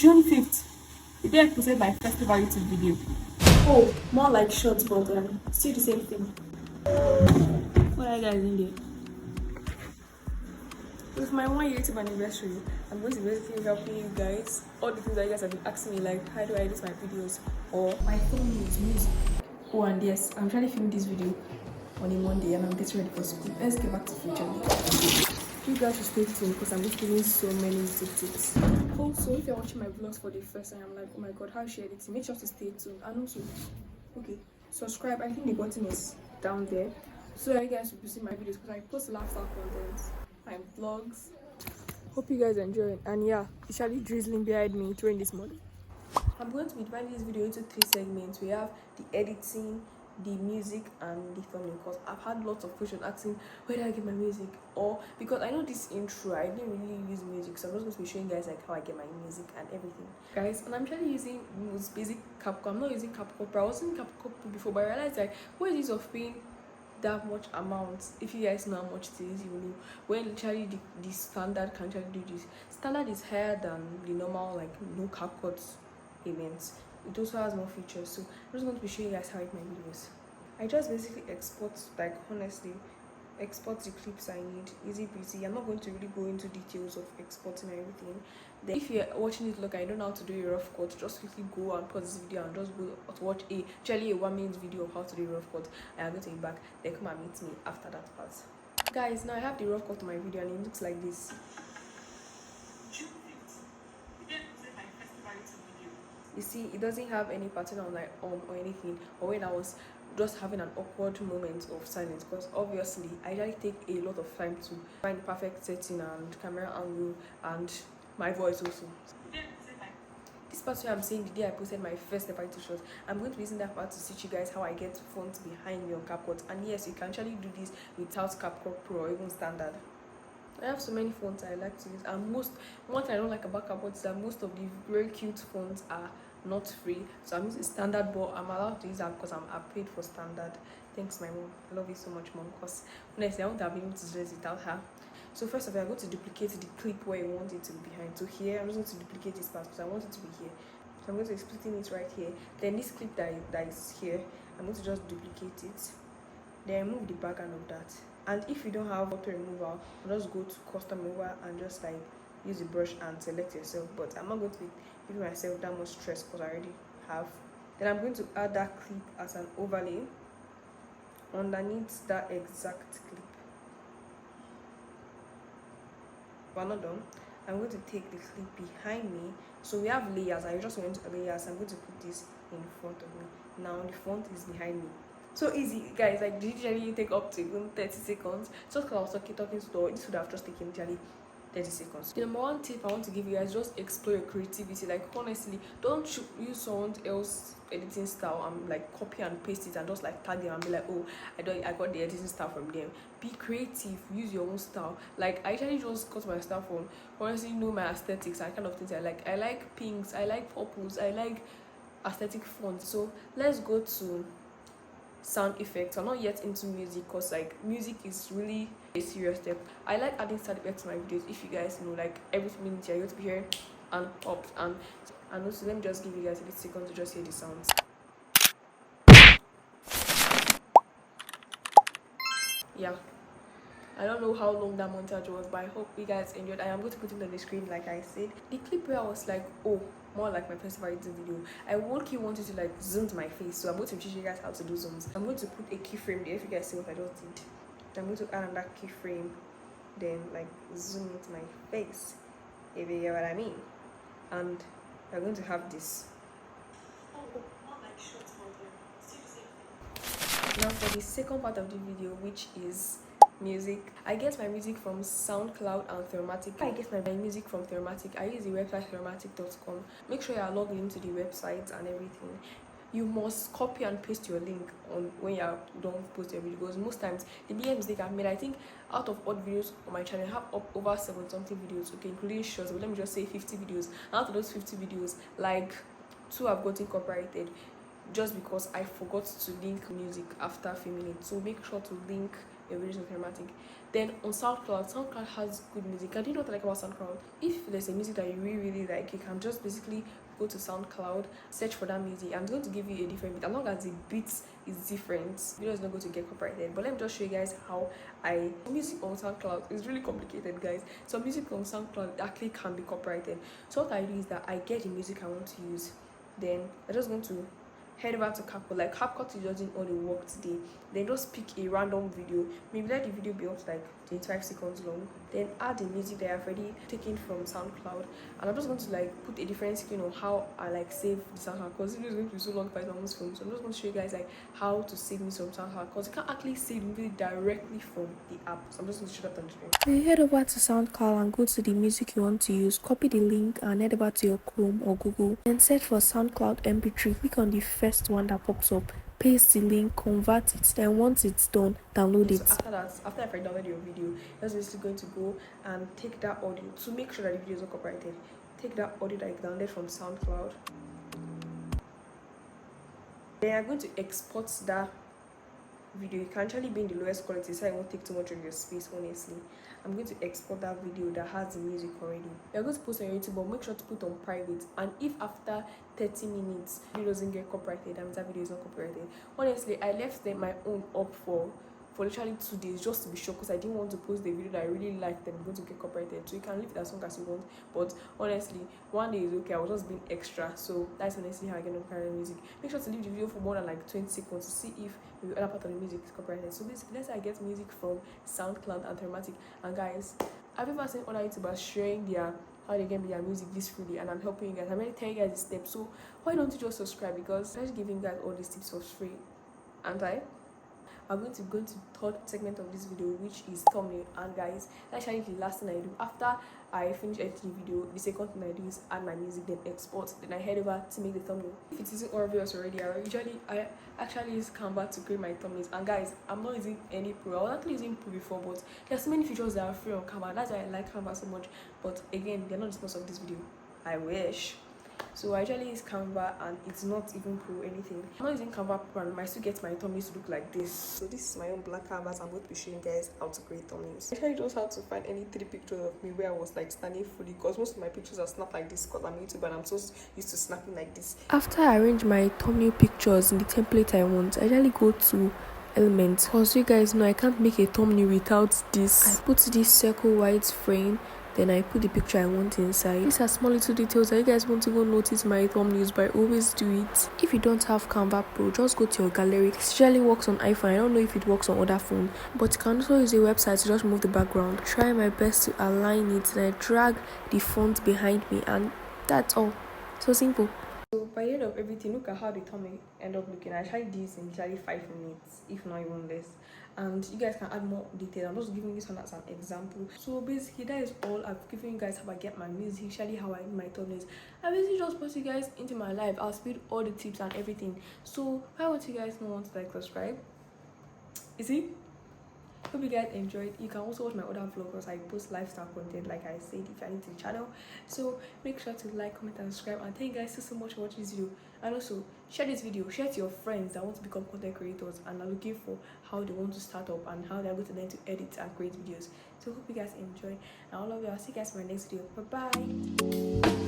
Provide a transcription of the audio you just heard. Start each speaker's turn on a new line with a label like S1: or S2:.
S1: June 5th, the day I posted my festival YouTube video. Oh, more like shorts, but still the same thing. What are you guys in there? With my 1 year YouTube anniversary, I'm going to basically helping you guys all the things that you guys have been asking me, like how do I edit my videos or my phone needs music. Oh, and yes, I'm trying to film this video on a Monday and I'm getting ready for school. Let's get back to future. You guys should stay tuned because I'm just giving so many YouTube tips. Also, if you're watching my vlogs for the first time, I'm like, oh my god, how should I edit it? Make sure to stay tuned. And also, okay, subscribe. I think the button is down there, so that you guys will be seeing my videos because I post lifestyle content, my vlogs. Hope you guys enjoy it. And yeah, it's actually drizzling behind me during this morning. I'm going to be dividing this video into 3 segments. We have the editing, the music, and the filming, because I've had lots of questions asking where do I get my music, or because I know this intro I didn't really use music, so I'm just going to be showing you guys like how I get my music and everything, guys. And I'm trying using most basic CapCut. I'm not using CapCut, but I was using CapCut before, but I realized like what is this of paying that much amount? If you guys know how much it is, you will know. When literally the standard can actually do this. Standard is higher than the normal like no CapCut events. It also has more features, so I'm just going to be showing you guys how I make my videos. I just basically export, like honestly export the clips I need, easy breezy. I'm not going to really go into details of exporting and everything. Then if you're watching it, look, I don't know how to do a rough cut, just quickly go and pause this video and just go to watch a 1 minute video of how to do a rough cut. I am going to be back, then come and meet me after that part. Guys, now I have the rough cut of my video and it looks like this. You see, it doesn't have any pattern on like or anything, or when I was just having an awkward moment of silence, because obviously I usually take a lot of time to find the perfect setting and camera angle and my voice also. This part where I'm saying the day I posted my first ever YouTube short, I'm going to be using that part to teach you guys how I get fonts behind me on CapCut. And yes, you can actually do this without CapCut Pro or even standard. I have so many fonts I like to use, and one thing I don't like about CapCut is that most of the very cute fonts are not free, so I'm using standard, but I'm allowed to use that because I'm paid for standard. Thanks my mom, I love you so much mom, because honestly I wouldn't have been able to do this without her. So first of all, I'm going to duplicate the clip where you want it to be behind. So here I'm just going to duplicate this part because I want it to be here, so I'm going to be splitting it right here. Then this clip that is here, I'm going to just duplicate it, then remove the background of that. And if you don't have auto removal, just go to custom remover and just like use the brush and select yourself. But I'm not going to be giving myself that much stress because I already have. Then I'm going to add that clip as an overlay underneath that exact clip. We're not done. I'm going to take the clip behind me. So we have layers. I just went to layers. I'm going to put this in front of me. Now the font is behind me. So easy, guys. Like literally take up to even 30 seconds. Just because I was talking slow, this would have just taken literally 30 seconds. The number one tip I want to give you guys, just explore your creativity. Like honestly, don't use someone else's editing style and like copy and paste it and just like tag them and be like, oh, I got the editing style from them. Be creative, use your own style. Like I actually just got my style from, honestly, know my aesthetics and kind of things I like. I like pinks, I like purples, I like aesthetic fonts. So let's go to sound effects. I'm not yet into music because like music is really a serious step. I like adding sound effects to my videos. If you guys know, like every minute you're going to be hearing and up and also let me just give you guys a bit second to just hear the sounds. Yeah, I don't know how long that montage was, but I hope you guys enjoyed. I am going to put it on the screen like I said. The clip where I was like, oh, more like my first editing video, I won't wanted to like zoom to my face, so I'm going to teach you guys how to do zooms. I'm going to put a keyframe there if you guys see what I just did. I'm going to add another keyframe, then like zoom into my face, if you get what I mean. And we're going to have this. Now for the second part of the video, which is music. I get my music from SoundCloud and Thermatic. I get my music from Thermatic. I use the website thermatic.com. Make sure you are logged into the website and everything. You must copy and paste your link on when you don't post your video, because most times the biggest mistake I've made, I think out of all videos on my channel, I have up over 7-something videos, okay, including shorts, but let me just say 50 videos. And out of those 50 videos, like 2 have gotten copyrighted just because I forgot to link music after filming it. So make sure to link your videos are dramatic. Then on SoundCloud has good music. And you know what I like about SoundCloud? If there's a music that you really like, you can just basically go to SoundCloud, search for that music. I'm going to give you a different beat. As long as the beat is different, video is not going to get copyrighted. But let me just show you guys how music on SoundCloud is really complicated, guys. So music on SoundCloud actually can be copyrighted. So what I do is that I get the music I want to use. Then I'm just going to head over to capcut. Like capcut is just doing all the work today. Then just pick a random video, maybe let the video be up to like 25 seconds long, then add the music that I've already taken from SoundCloud, and I'm just going to like put a different screen on how I like save the SoundCloud, because it is going to be so long by someone's phone. So I'm just going to show you guys like how to save music from SoundCloud, because you can't actually save music directly from the app. So I'm just going to show that on the screen. So you head over to SoundCloud and go to the music you want to use, copy the link and head over to your Chrome or Google, then search for SoundCloud MP3. Click on the first one that pops up, paste the link, convert it, then once it's done, download it. So after I've downloaded your video, that's basically going to go and take that audio to make sure that the video is not copyrighted. Take that audio that I downloaded from SoundCloud. Then I'm going to export that video. It can actually be in the lowest quality so it won't take too much of your space. Honestly, I'm going to export that video that has the music already. You're going to post on YouTube, but make sure to put on private. And if after 30 minutes video doesn't get copyrighted, that means that video is not copyrighted. Honestly, I left my own up for literally 2 days just to be sure, because I didn't want to post the video that I really liked and going to get copyrighted. So you can leave it as long as you want, but honestly 1 day is okay. I was just being extra. So that's honestly how I get copyrighted music. Make sure to leave the video for more than like 20 seconds to see if the other part of the music is copyrighted. So basically, let's say I get music from SoundCloud and Thermatic. And guys, I've ever seen other YouTubers sharing their how they get their music this freely, and I'm helping you guys. I'm really telling you guys the steps. So why don't you just subscribe? Because I'm just giving you guys all these tips for free, aren't I? I'm going to go to third segment of this video, which is thumbnail. And guys, that's actually the last thing I do after I finish editing the video. The second thing I do is add my music, then export, then I head over to make the thumbnail. If it isn't obvious already, I actually use Canva to create my thumbnails. And guys, I'm not using any pro. I was actually using pro before, but there's so many features that are free on Canva. That's why I like Canva so much. But again, they're not the sponsor of this video. I wish. So I usually use Canva, and it's not even pro anything. I'm not using Canva pro, and I still get my thumbnails to look like this. So this is my own black canvas. I'm going to be showing you guys how to create thumbnails. I actually don't have to find any 3 pictures of me where I was like standing fully, because most of my pictures are snapped like this because I'm YouTube and I'm so used to snapping like this. After I arrange my thumbnail pictures in the template I want, I usually go to elements, because you guys know I can't make a thumbnail without this. I put this circle white frame, then I put the picture I want inside. These are small little details that you guys won't even notice my thumbnails, but I always do it. If you don't have Canva Pro, just go to your gallery. It usually works on iPhone. I don't know if it works on other phones, but you can also use a website to just remove the background. Try my best to align it, and I drag the font behind me, and that's all. So simple. So by the end of everything, look at how the thumbnail end up looking. I tried this in literally 5 minutes, if not even less. And you guys can add more detail. I'm just giving this one as an example. So basically, that is all. I've given you guys how I get my music, usually how I do my thumbnails. I basically just put you guys into my life. I'll speed all the tips and everything. So why would you guys not want to like subscribe? You see? Hope you guys enjoyed. You can also watch my other vlogs. I post lifestyle content, like I said, if you're new to the channel. So make sure to like, comment, and subscribe. And thank you guys so much for watching this video. And also share this video, share to your friends that want to become content creators and are looking for how they want to start up and how they're going to learn to edit and create videos. So hope you guys enjoy, and all of you, I'll see you guys in my next video. Bye bye.